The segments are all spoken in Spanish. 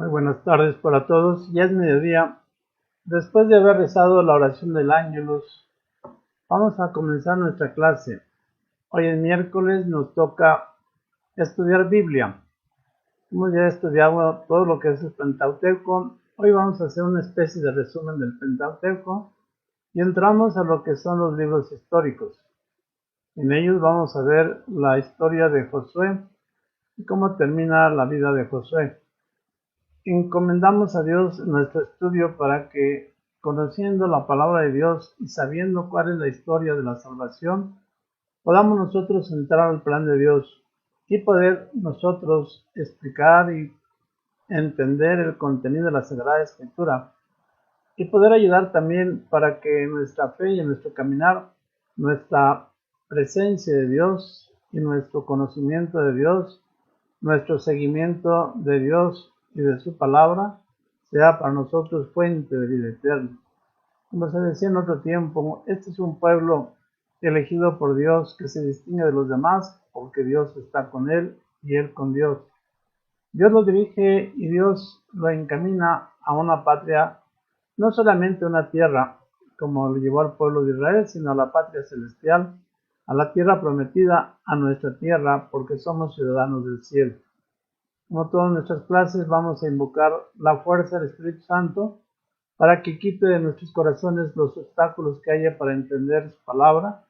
Muy buenas tardes para todos. Ya es mediodía. Después de haber rezado la oración del Ángelus, vamos a comenzar nuestra clase. Hoy es miércoles, nos toca estudiar Biblia. Hemos ya estudiado todo lo que es el Pentateuco. Hoy vamos a hacer una especie de resumen del Pentateuco y entramos a lo que son los libros históricos. En ellos vamos a ver la historia de Josué y cómo termina la vida de Josué. Encomendamos a Dios nuestro estudio para que, conociendo la palabra de Dios y sabiendo cuál es la historia de la salvación, podamos nosotros entrar al plan de Dios y poder nosotros explicar y entender el contenido de la Sagrada Escritura y poder ayudar también para que nuestra fe y en nuestro caminar, nuestra presencia de Dios y nuestro conocimiento de Dios, nuestro seguimiento de Dios y de su palabra sea para nosotros fuente de vida eterna. Como se decía en otro tiempo, este es un pueblo elegido por Dios que se distingue de los demás porque Dios está con él y él con Dios. Dios lo dirige y Dios lo encamina a una patria, no solamente una tierra, como lo llevó al pueblo de Israel, sino a la patria celestial, a la tierra prometida, a nuestra tierra, porque somos ciudadanos del cielo. Como todas nuestras clases, vamos a invocar la fuerza del Espíritu Santo para que quite de nuestros corazones los obstáculos que haya para entender su palabra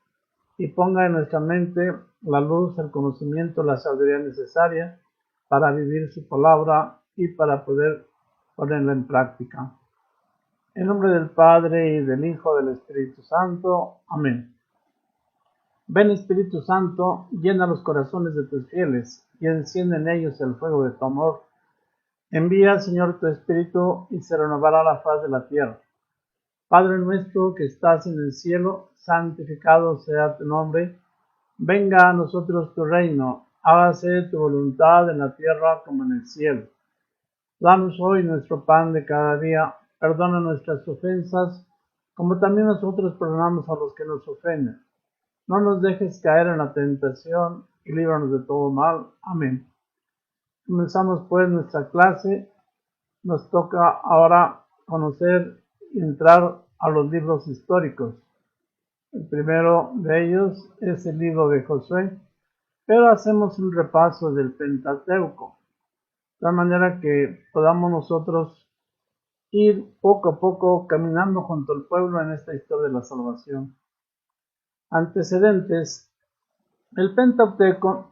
y ponga en nuestra mente la luz, el conocimiento, la sabiduría necesaria para vivir su palabra y para poder ponerla en práctica. En nombre del Padre, y del Hijo, y del Espíritu Santo. Amén. Ven, Espíritu Santo, llena los corazones de tus fieles y enciende en ellos el fuego de tu amor. Envía, Señor, tu Espíritu y se renovará la faz de la tierra. Padre nuestro que estás en el cielo, santificado sea tu nombre. Venga a nosotros tu reino. Hágase tu voluntad en la tierra como en el cielo. Danos hoy nuestro pan de cada día. Perdona nuestras ofensas, como también nosotros perdonamos a los que nos ofenden. No nos dejes caer en la tentación y líbranos de todo mal. Amén. Comenzamos pues nuestra clase. Nos toca ahora conocer y entrar a los libros históricos. El primero de ellos es el libro de Josué, pero hacemos un repaso del Pentateuco, de tal manera que podamos nosotros ir poco a poco caminando junto al pueblo en esta historia de la salvación. Antecedentes. El Pentateuco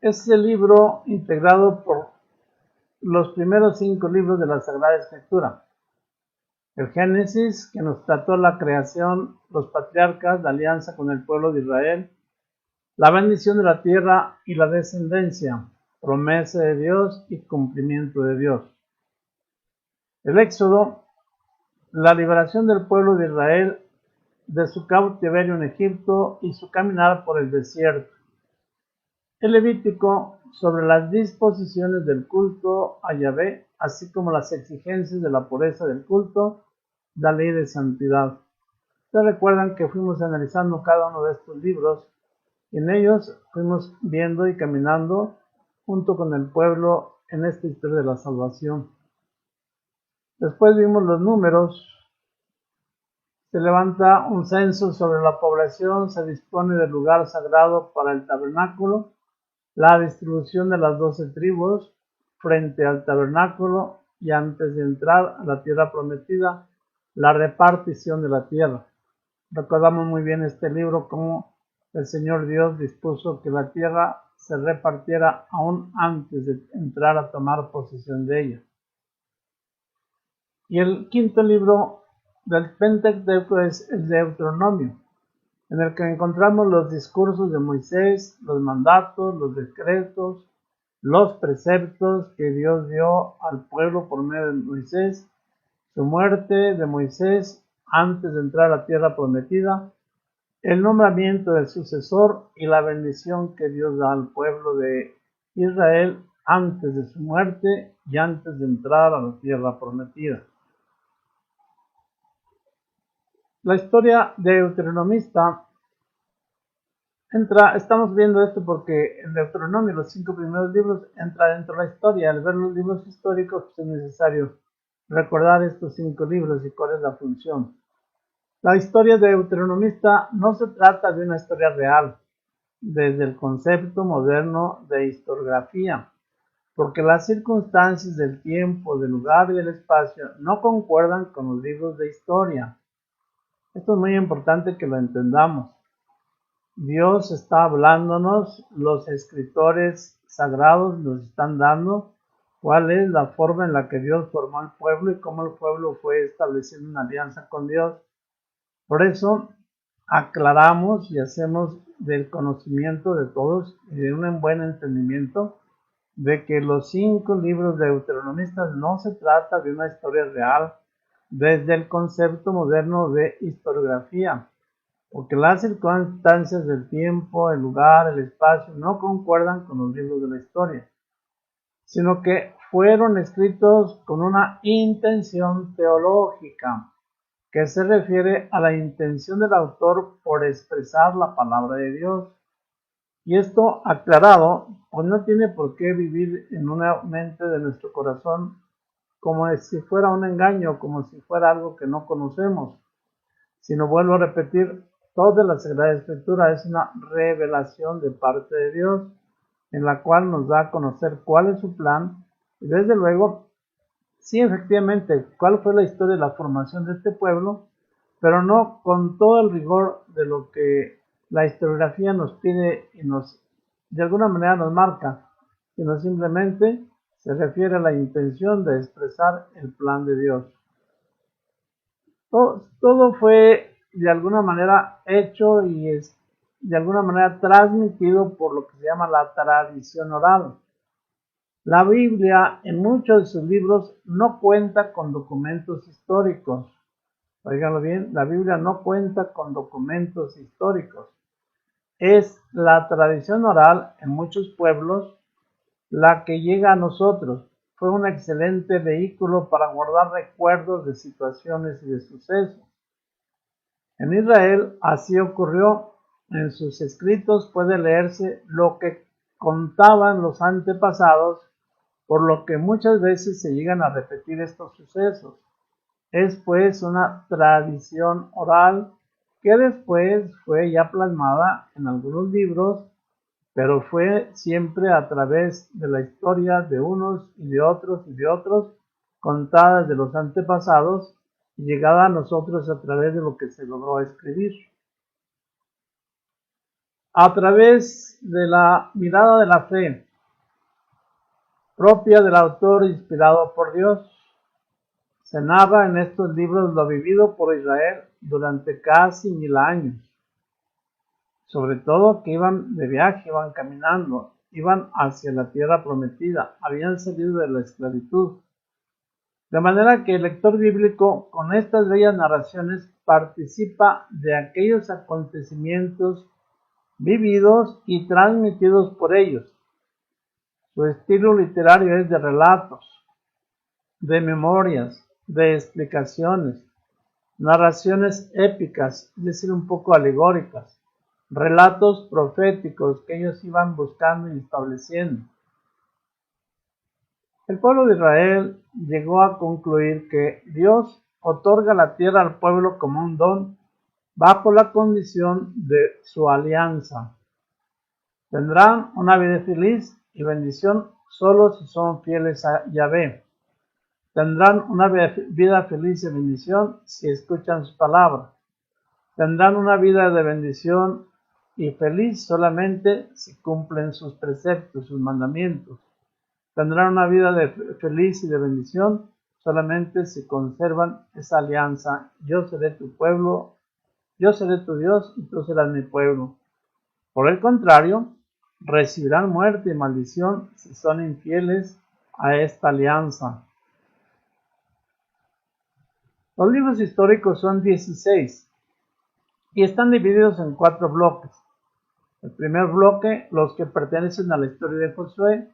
es el libro integrado por los primeros 5 libros de la Sagrada Escritura. El Génesis, que nos trató la creación, los patriarcas, la alianza con el pueblo de Israel, la bendición de la tierra y la descendencia, promesa de Dios y cumplimiento de Dios. El Éxodo, la liberación del pueblo de Israel de su cautiverio en Egipto y su caminar por el desierto. El Levítico, sobre las disposiciones del culto a Yahvé, así como las exigencias de la pureza del culto, la ley de santidad. Ustedes recuerdan que fuimos analizando cada uno de estos libros y en ellos fuimos viendo y caminando junto con el pueblo en esta historia de la salvación. Después vimos los números. Se levanta un censo sobre la población, se dispone del lugar sagrado para el tabernáculo, la distribución de las 12 tribus frente al tabernáculo y antes de entrar a la tierra prometida, la repartición de la tierra. Recordamos muy bien este libro, cómo el Señor Dios dispuso que la tierra se repartiera aún antes de entrar a tomar posesión de ella. Y el quinto libro del Pentateuco es el Deuteronomio, en el que encontramos los discursos de Moisés, los mandatos, los decretos, los preceptos que Dios dio al pueblo por medio de Moisés, su muerte de Moisés antes de entrar a la tierra prometida, el nombramiento del sucesor y la bendición que Dios da al pueblo de Israel antes de su muerte y antes de entrar a la tierra prometida. La historia deuteronomista Estamos viendo esto porque en Deuteronomio, los 5 primeros libros, entra dentro de la historia. Al ver los libros históricos, pues es necesario recordar estos 5 libros y cuál es la función. La historia de Deuteronomista no se trata de una historia real, desde el concepto moderno de historiografía, porque las circunstancias del tiempo, del lugar y del espacio no concuerdan con los libros de historia. Esto es muy importante que lo entendamos. Dios está hablándonos, los escritores sagrados nos están dando cuál es la forma en la que Dios formó al pueblo y cómo el pueblo fue estableciendo una alianza con Dios. Por eso aclaramos y hacemos del conocimiento de todos y de un buen entendimiento de que los 5 libros de Deuteronomistas no se trata de una historia real desde el concepto moderno de historiografía, porque las circunstancias del tiempo, el lugar, el espacio no concuerdan con los libros de la historia, sino que fueron escritos con una intención teológica, que se refiere a la intención del autor por expresar la palabra de Dios. Y esto aclarado, pues no tiene por qué vivir en una mente de nuestro corazón como si fuera un engaño, como si fuera algo que no conocemos, sino vuelvo a repetir, toda la Sagrada Escritura es una revelación de parte de Dios, en la cual nos da a conocer cuál es su plan, y desde luego, sí, efectivamente, cuál fue la historia de la formación de este pueblo, pero no con todo el rigor de lo que la historiografía nos pide y de alguna manera nos marca, sino simplemente se refiere a la intención de expresar el plan de Dios. Todo fue de alguna manera hecho y es de alguna manera transmitido por lo que se llama la tradición oral. La Biblia en muchos de sus libros no cuenta con documentos históricos. Oiganlo bien, la Biblia no cuenta con documentos históricos. Es la tradición oral en muchos pueblos la que llega a nosotros. Fue un excelente vehículo para guardar recuerdos de situaciones y de sucesos. En Israel así ocurrió. En sus escritos puede leerse lo que contaban los antepasados, por lo que muchas veces se llegan a repetir estos sucesos. Es pues una tradición oral que después fue ya plasmada en algunos libros, pero fue siempre a través de la historia de unos y de otros, contada de los antepasados y llegada a nosotros a través de lo que se logró escribir. A través de la mirada de la fe propia del autor inspirado por Dios, se narra en estos libros lo vivido por Israel durante casi 1000 años. Sobre todo que iban de viaje, iban caminando, iban hacia la tierra prometida, habían salido de la esclavitud. De manera que el lector bíblico, con estas bellas narraciones, participa de aquellos acontecimientos vividos y transmitidos por ellos. Su estilo literario es de relatos, de memorias, de explicaciones, narraciones épicas, es decir, un poco alegóricas, relatos proféticos que ellos iban buscando y estableciendo. El pueblo de Israel llegó a concluir que Dios otorga la tierra al pueblo como un don bajo la condición de su alianza. Tendrán una vida feliz y bendición solo si son fieles a Yahvé. Tendrán una vida feliz y bendición si escuchan su palabra. Tendrán una vida de bendición y feliz solamente si cumplen sus preceptos, sus mandamientos. Tendrán una vida feliz y de bendición solamente si conservan esa alianza. Yo seré tu pueblo, yo seré tu Dios y tú serás mi pueblo. Por el contrario, recibirán muerte y maldición si son infieles a esta alianza. Los libros históricos son 16 y están divididos en 4 bloques. El primer bloque, los que pertenecen a la historia de Josué,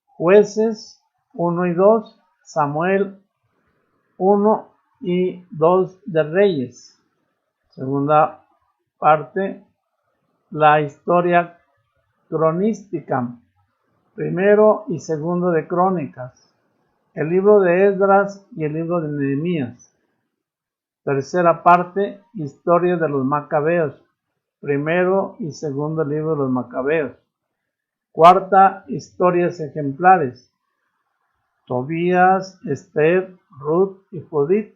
Jueces 1 y 2, Samuel 1 y 2 de Reyes. Segunda parte, la historia cronística, primero y segundo de Crónicas, el libro de Esdras y el libro de Nehemías. Tercera parte, historia de los Macabeos, primero y segundo libro de los Macabeos. Cuarta, historias ejemplares, Tobías, Esther, Ruth y Judith.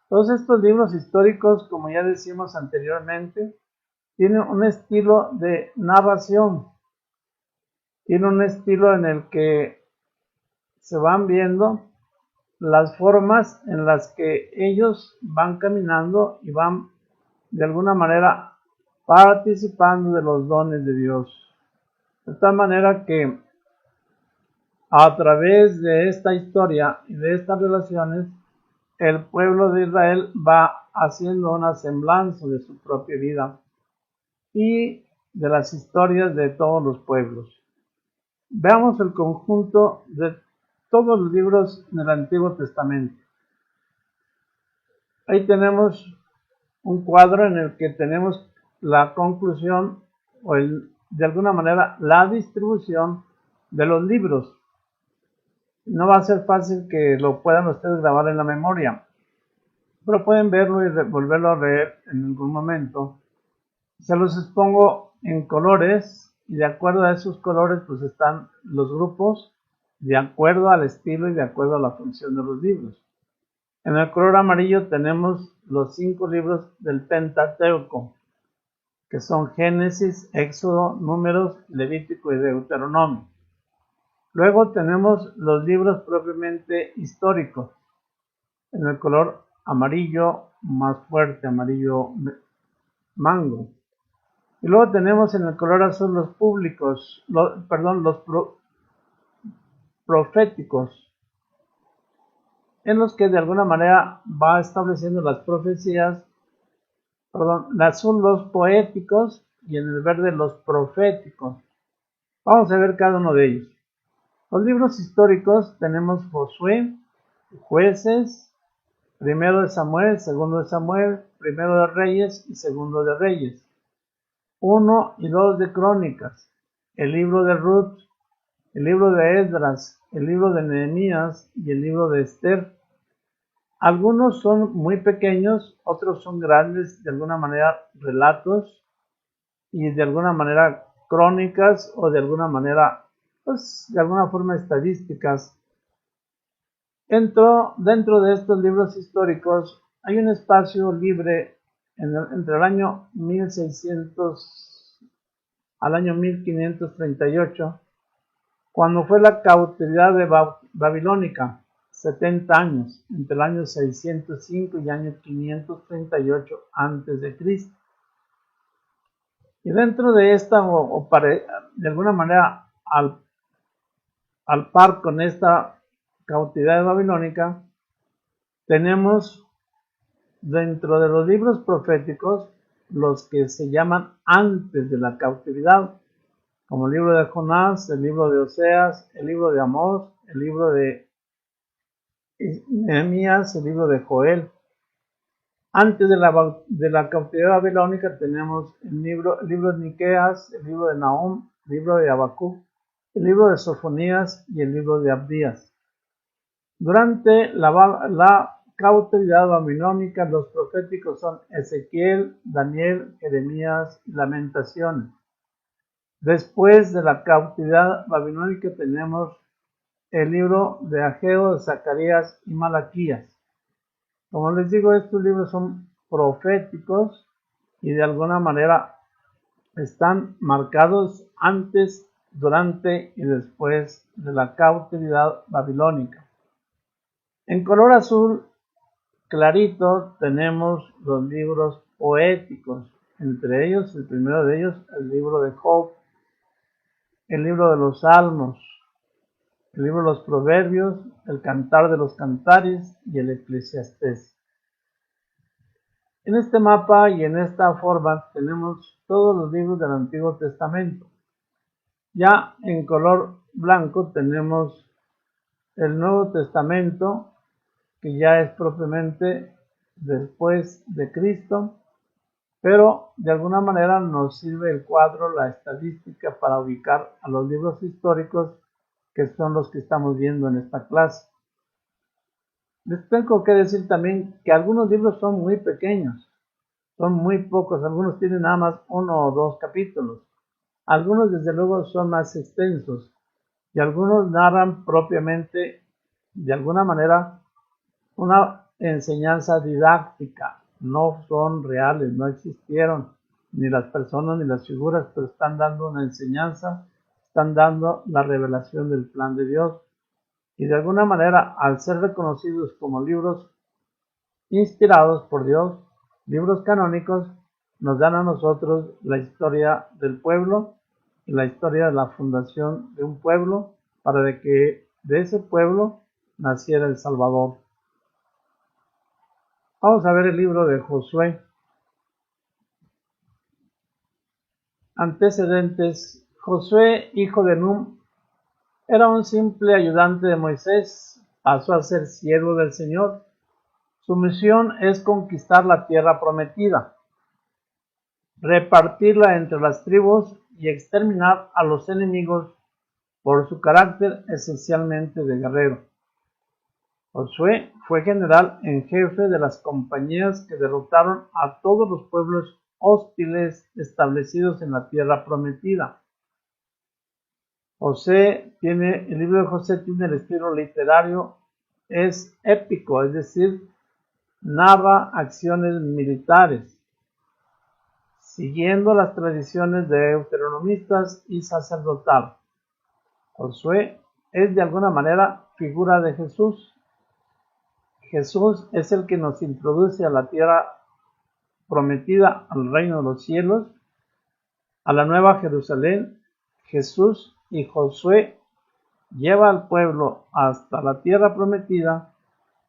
Todos estos libros históricos, como ya decimos anteriormente, tienen un estilo de narración, tienen un estilo en el que se van viendo las formas en las que ellos van caminando y van de alguna manera participando de los dones de Dios. De tal manera que a través de esta historia y de estas relaciones, el pueblo de Israel va haciendo una semblanza de su propia vida y de las historias de todos los pueblos. Veamos el conjunto de todos los libros del Antiguo Testamento. Ahí tenemos un cuadro en el que tenemos la conclusión o de alguna manera la distribución de los libros. No va a ser fácil que lo puedan ustedes grabar en la memoria, pero pueden verlo y volverlo a leer en algún momento. Se los expongo en colores y de acuerdo a esos colores pues están los grupos de acuerdo al estilo y de acuerdo a la función de los libros. En el color amarillo tenemos los 5 libros del Pentateuco, que son Génesis, Éxodo, Números, Levítico y Deuteronomio. Luego tenemos los libros propiamente históricos, en el color amarillo más fuerte, amarillo mango. Y luego tenemos en el color azul los públicos, los proféticos, en los que de alguna manera va estableciendo las profecías, el azul los poéticos y en el verde los proféticos. Vamos a ver cada uno de ellos. Los libros históricos tenemos Josué, Jueces, primero de Samuel, segundo de Samuel, primero de Reyes y segundo de Reyes. 1 y 2 de Crónicas, el libro de Ruth, el libro de Esdras, el libro de Nehemías y el libro de Esther. Algunos son muy pequeños, otros son grandes, de alguna manera relatos y de alguna manera crónicas o de alguna manera, pues de alguna forma estadísticas. Dentro de estos libros históricos hay un espacio libre entre el año 1600 al año 1538, cuando fue la cautividad babilónica, 70 años, entre el año 605 y el año 538 a.C. Y dentro de esta, de alguna manera, al par con esta cautividad babilónica, tenemos dentro de los libros proféticos los que se llaman antes de la cautividad, como el libro de Jonás, el libro de Oseas, el libro de Amós, el libro de Nehemías, el libro de Joel. Antes de la cautividad babilónica tenemos el libro de Miqueas, el libro de Nahum, el libro de Habacuc, el libro de Sofonías y el libro de Abdías. Durante la cautividad babilónica, los proféticos son Ezequiel, Daniel, Jeremías y Lamentaciones. Después de la cautividad babilónica tenemos el libro de Ageo, Zacarías y Malaquías. Como les digo, estos libros son proféticos y de alguna manera están marcados antes, durante y después de la cautividad babilónica. En color azul clarito tenemos los libros poéticos, entre ellos, el primero de ellos, el libro de Job, el libro de los Salmos, el libro de los Proverbios, el Cantar de los Cantares y el Eclesiastés. En este mapa y en esta forma tenemos todos los libros del Antiguo Testamento. Ya en color blanco tenemos el Nuevo Testamento, que ya es propiamente después de Cristo, pero de alguna manera nos sirve el cuadro, la estadística, para ubicar a los libros históricos, que son los que estamos viendo en esta clase. Les tengo que decir también que algunos libros son muy pequeños, son muy pocos, algunos tienen nada más 1 o 2 capítulos, algunos desde luego son más extensos y algunos narran propiamente, de alguna manera, una enseñanza didáctica. No son reales, no existieron ni las personas ni las figuras, pero están dando una enseñanza, están dando la revelación del plan de Dios. Y de alguna manera, al ser reconocidos como libros inspirados por Dios, libros canónicos, nos dan a nosotros la historia del pueblo y la historia de la fundación de un pueblo, para de que de ese pueblo naciera el Salvador. Vamos a ver el libro de Josué. Antecedentes. Josué, hijo de Nun, era un simple ayudante de Moisés, pasó a ser siervo del Señor. Su misión es conquistar la tierra prometida, repartirla entre las tribus y exterminar a los enemigos por su carácter esencialmente de guerrero. Josué fue general en jefe de las compañías que derrotaron a todos los pueblos hostiles establecidos en la tierra prometida. El libro de Josué tiene el estilo literario, es épico, es decir, narra acciones militares, siguiendo las tradiciones de deuteronomistas y sacerdotal. Josué es de alguna manera figura de Jesús. Jesús es el que nos introduce a la tierra prometida, al reino de los cielos, a la nueva Jerusalén. Jesús y Josué lleva al pueblo hasta la tierra prometida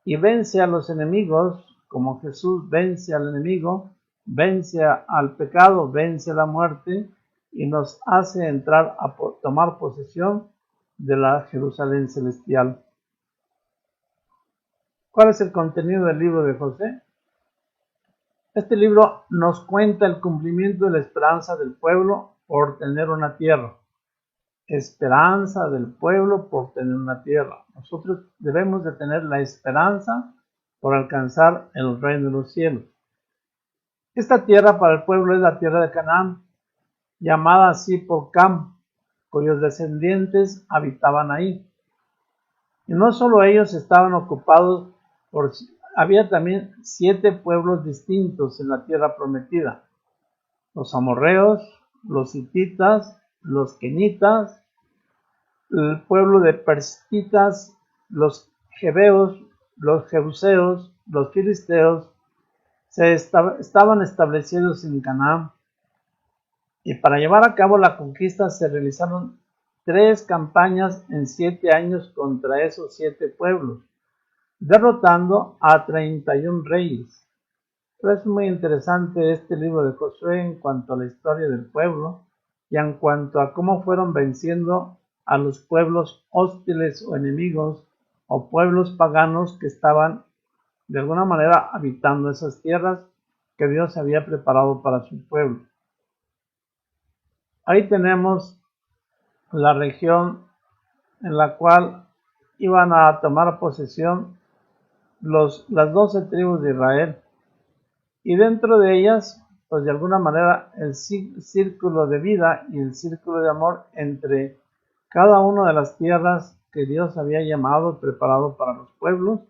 y vence a los enemigos, como Jesús vence al enemigo, vence al pecado, vence a la muerte y nos hace entrar a tomar posesión de la Jerusalén celestial. ¿Cuál es el contenido del libro de Josué? Este libro nos cuenta el cumplimiento de la esperanza del pueblo por tener una tierra. Esperanza del pueblo por tener una tierra. Nosotros debemos de tener la esperanza por alcanzar el reino de los cielos. Esta tierra para el pueblo es la tierra de Canaán, llamada así por Cam, cuyos descendientes habitaban ahí. Y no solo ellos estaban ocupados había también 7 pueblos distintos en la tierra prometida: los amorreos, los hititas, los kenitas, el pueblo de persitas, los jebeos, los jebuseos, los filisteos, estaban establecidos en Canaán. Y para llevar a cabo la conquista se realizaron 3 campañas en 7 años contra esos 7 pueblos, derrotando a 31 reyes. Pero es muy interesante este libro de Josué en cuanto a la historia del pueblo y en cuanto a cómo fueron venciendo a los pueblos hostiles o enemigos o pueblos paganos que estaban de alguna manera habitando esas tierras que Dios había preparado para su pueblo. Ahí tenemos la región en la cual iban a tomar posesión las 12 tribus de Israel, y dentro de ellas, pues de alguna manera, el círculo de vida y el círculo de amor entre cada una de las tierras que Dios había llamado, preparado para los pueblos,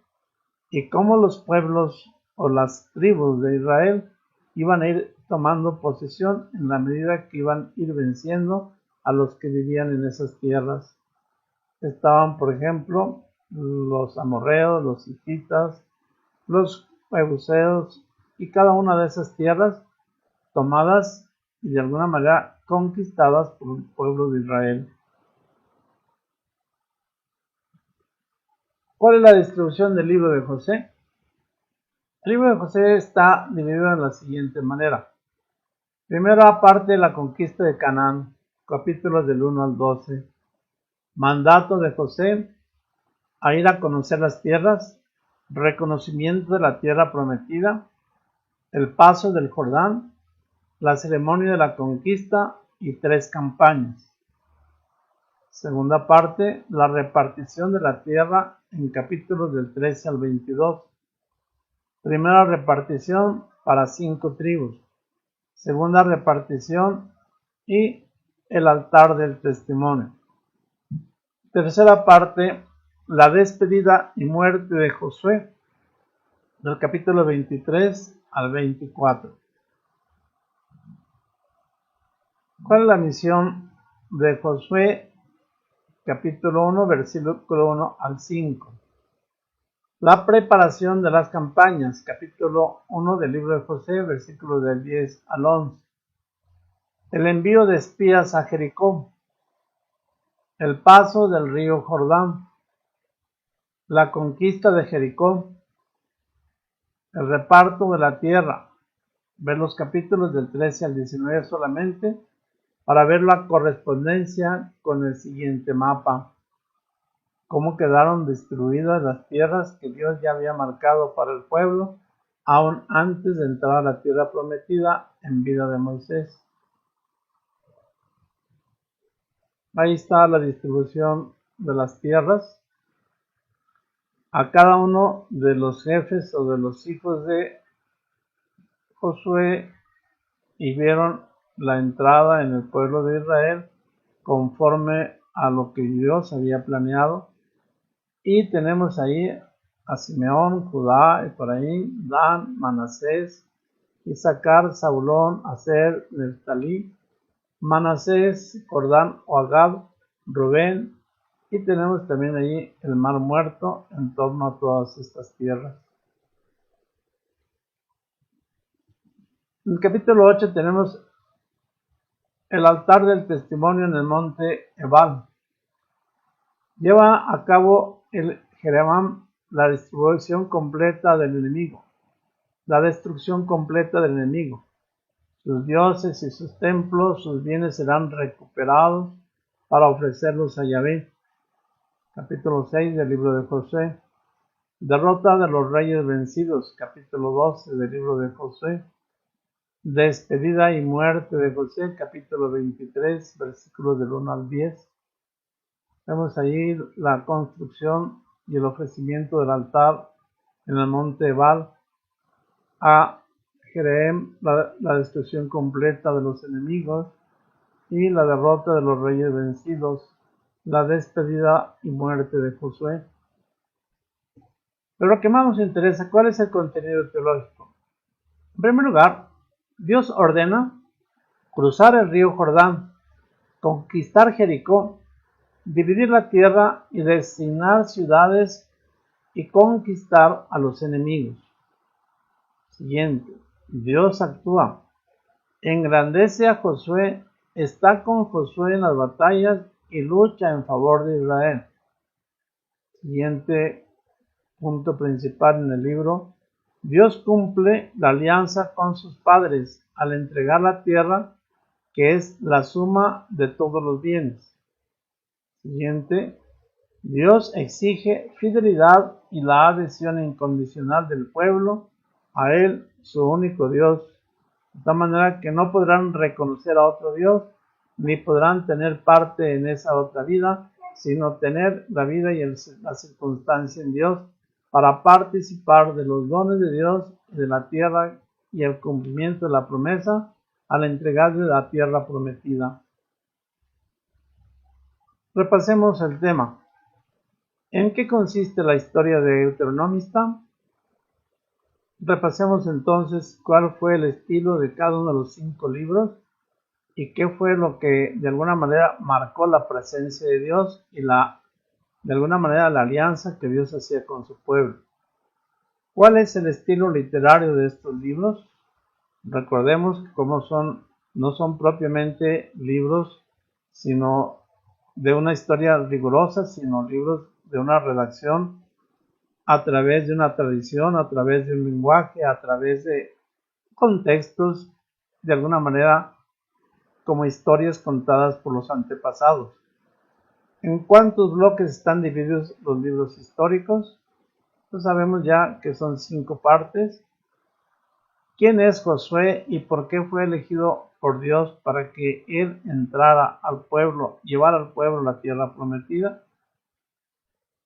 y cómo los pueblos o las tribus de Israel iban a ir tomando posesión en la medida que iban a ir venciendo a los que vivían en esas tierras. Estaban, por ejemplo, los amorreos, los hititas, los jebuseos, y cada una de esas tierras tomadas y de alguna manera conquistadas por el pueblo de Israel. ¿Cuál es la distribución del libro de Josué? El libro de Josué está dividido en la siguiente manera. Primero, aparte de la conquista de Canaán, capítulos del 1 al 12. Mandato de Josué a ir a conocer las tierras, reconocimiento de la tierra prometida, el paso del Jordán, la ceremonia de la conquista y 3 campañas. Segunda parte, la repartición de la tierra en capítulos del 13 al 22. Primera repartición para 5 tribus. Segunda repartición y el altar del testimonio. Tercera parte, la despedida y muerte de Josué, del capítulo 23 al 24. ¿Cuál es la misión de Josué? Capítulo 1, versículo 1 al 5. La preparación de las campañas, capítulo 1 del libro de Josué, versículos del 10 al 11. El envío de espías a Jericó. El paso del río Jordán. La conquista de Jericó. El reparto de la tierra. Ver los capítulos del 13 al 19 solamente para ver la correspondencia con el siguiente mapa. Cómo quedaron distribuidas las tierras que Dios ya había marcado para el pueblo, aún antes de entrar a la tierra prometida en vida de Moisés. Ahí está la distribución de las tierras. A cada uno de los jefes o de los hijos de Josué y vieron la entrada en el pueblo de Israel conforme a lo que Dios había planeado. Y tenemos ahí a Simeón, Judá, Efraín, Dan, Manasés, Isaacar, Zabulón, Aser, Neftalí, Manasés, Jordán o Agad, Rubén, y tenemos también ahí el mar muerto en torno a todas estas tierras. En el capítulo 8 tenemos el altar del testimonio en el monte Ebal. Lleva a cabo el Jeroboam la distribución completa del enemigo, la destrucción completa del enemigo. Sus dioses y sus templos, sus bienes serán recuperados para ofrecerlos a Yahvé. Capítulo 6 del libro de Josué. Derrota de los reyes vencidos. Capítulo 12 del libro de Josué. Despedida y muerte de José. Capítulo 23, versículos del 1 al 10. Vemos allí la construcción y el ofrecimiento del altar en el monte Ebal. A Jeroboam, la destrucción completa de los enemigos y la derrota de los reyes vencidos, la despedida y muerte de Josué. Pero lo que más nos interesa, ¿cuál es el contenido teológico? En primer lugar, Dios ordena cruzar el río Jordán, conquistar Jericó, dividir la tierra y designar ciudades y conquistar a los enemigos. Siguiente, Dios actúa, engrandece a Josué, está con Josué en las batallas y lucha en favor de Israel. Siguiente punto principal en el libro, Dios cumple la alianza con sus padres al entregar la tierra, que es la suma de todos los bienes. Siguiente, Dios exige fidelidad y la adhesión incondicional del pueblo a Él, su único Dios, de tal manera que no podrán reconocer a otro Dios, ni podrán tener parte en esa otra vida, sino tener la vida y la circunstancia en Dios para participar de los dones de Dios y de la tierra y el cumplimiento de la promesa al entregarle la tierra prometida. Repasemos el tema. ¿En qué consiste la historia de Deuteronomista? Repasemos entonces cuál fue el estilo de cada uno de los 5 libros y qué fue lo que de alguna manera marcó la presencia de Dios y de alguna manera la alianza que Dios hacía con su pueblo. ¿Cuál es el estilo literario de estos libros? Recordemos que no son propiamente libros, sino de una historia rigurosa, sino libros de una redacción a través de una tradición, a través de un lenguaje, a través de contextos, de alguna manera como historias contadas por los antepasados. ¿En cuántos bloques están divididos los libros históricos? Pues sabemos ya que son 5 partes. ¿Quién es Josué y por qué fue elegido por Dios para que él entrara al pueblo, llevara al pueblo a la tierra prometida?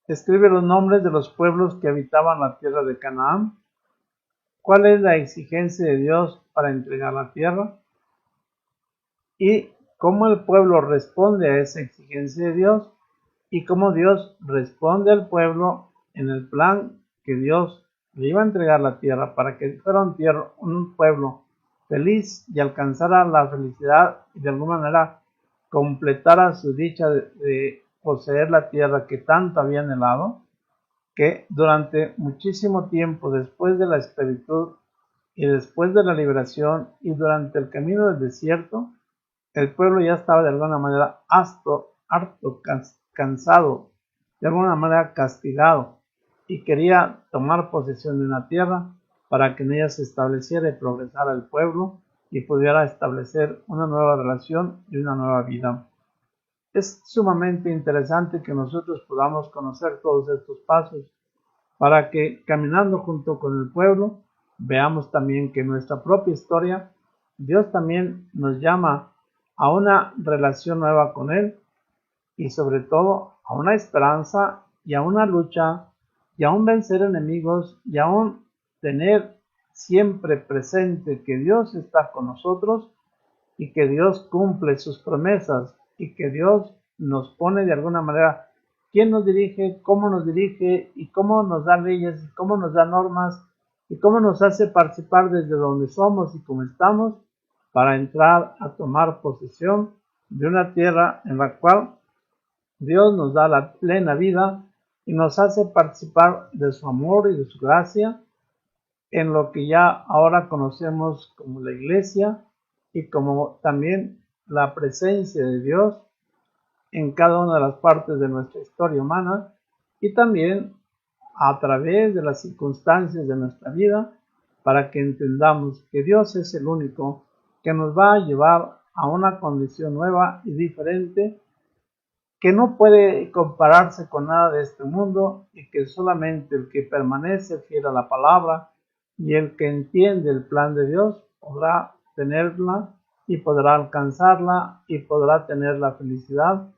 Escribe los nombres de los pueblos que habitaban la tierra de Canaán. ¿Cuál es la exigencia de Dios para entregar la tierra? Y cómo el pueblo responde a esa exigencia de Dios y cómo Dios responde al pueblo en el plan que Dios le iba a entregar la tierra para que fuera un pueblo feliz y alcanzara la felicidad y de alguna manera completara su dicha de poseer la tierra que tanto había anhelado, que durante muchísimo tiempo después de la esclavitud y después de la liberación y durante el camino del desierto, el pueblo ya estaba de alguna manera harto, cansado, de alguna manera castigado, y quería tomar posesión de una tierra para que en ella se estableciera y progresara el pueblo y pudiera establecer una nueva relación y una nueva vida. Es sumamente interesante que nosotros podamos conocer todos estos pasos para que caminando junto con el pueblo veamos también que en nuestra propia historia Dios también nos llama a una relación nueva con Él y sobre todo a una esperanza y a una lucha y a un vencer enemigos y a un tener siempre presente que Dios está con nosotros y que Dios cumple sus promesas y que Dios nos pone de alguna manera quién nos dirige y cómo nos da leyes y cómo nos da normas y cómo nos hace participar desde donde somos y cómo estamos para entrar a tomar posesión de una tierra en la cual Dios nos da la plena vida y nos hace participar de su amor y de su gracia en lo que ya ahora conocemos como la iglesia y como también la presencia de Dios en cada una de las partes de nuestra historia humana y también a través de las circunstancias de nuestra vida para que entendamos que Dios es el único que nos va a llevar a una condición nueva y diferente que no puede compararse con nada de este mundo y que solamente el que permanece fiel a la palabra y el que entiende el plan de Dios podrá tenerla y podrá alcanzarla y podrá tener la felicidad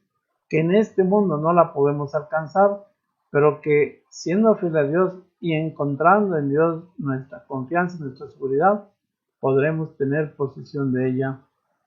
que en este mundo no la podemos alcanzar, pero que siendo fiel a Dios y encontrando en Dios nuestra confianza y nuestra seguridad, podremos tener posesión de ella.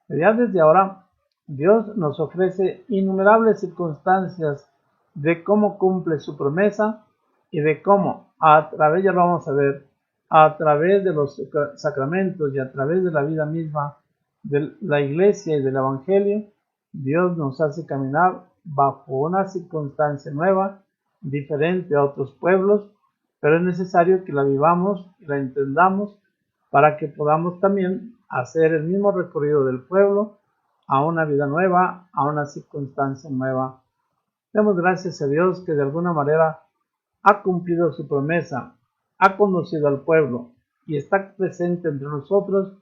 Ya desde ahora, Dios nos ofrece innumerables circunstancias de cómo cumple su promesa y de cómo, a través, ya lo vamos a ver, a través de los sacramentos y a través de la vida misma de la iglesia y del evangelio, Dios nos hace caminar bajo una circunstancia nueva, diferente a otros pueblos, pero es necesario que la vivamos y la entendamos para que podamos también hacer el mismo recorrido del pueblo a una vida nueva, a una circunstancia nueva. Demos gracias a Dios que de alguna manera ha cumplido su promesa, ha conocido al pueblo y está presente entre nosotros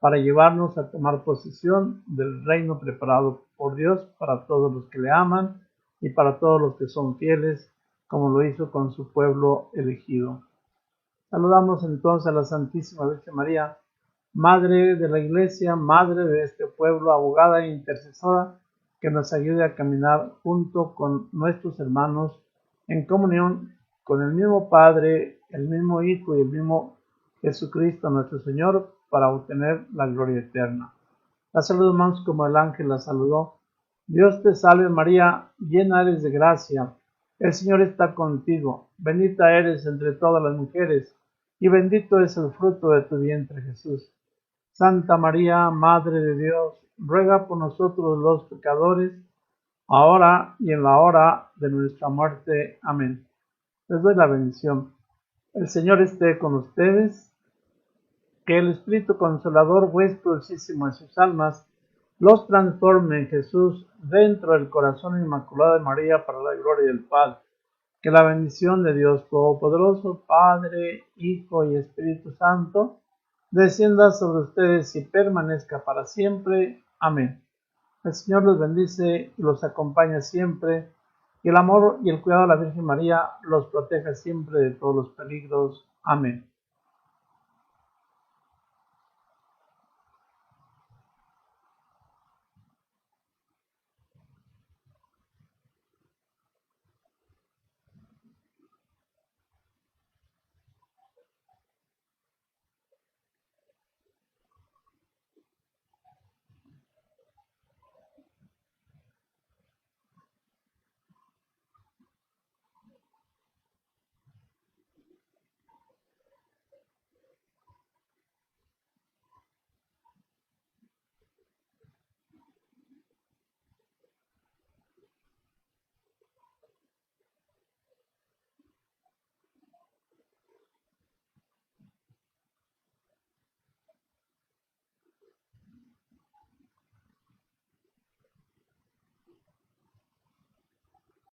para llevarnos a tomar posesión del reino preparado por Dios para todos los que le aman y para todos los que son fieles, como lo hizo con su pueblo elegido. Saludamos entonces a la Santísima Virgen María, Madre de la Iglesia, Madre de este pueblo, abogada e intercesora, que nos ayude a caminar junto con nuestros hermanos en comunión con el mismo Padre, el mismo Hijo y el mismo Jesucristo nuestro Señor, para obtener la gloria eterna. La saludamos como el ángel la saludó. Dios te salve María, llena eres de gracia, el Señor está contigo, bendita eres entre todas las mujeres, y bendito es el fruto de tu vientre Jesús. Santa María, Madre de Dios, ruega por nosotros los pecadores, ahora y en la hora de nuestra muerte. Amén. Les doy la bendición. El Señor esté con ustedes, que el Espíritu Consolador, vuestro dulcísimo en sus almas, los transforme en Jesús dentro del corazón inmaculado de María para la gloria del Padre. Que la bendición de Dios Todopoderoso, Padre, Hijo y Espíritu Santo, descienda sobre ustedes y permanezca para siempre. Amén. El Señor los bendice y los acompaña siempre, y el amor y el cuidado de la Virgen María los proteja siempre de todos los peligros. Amén.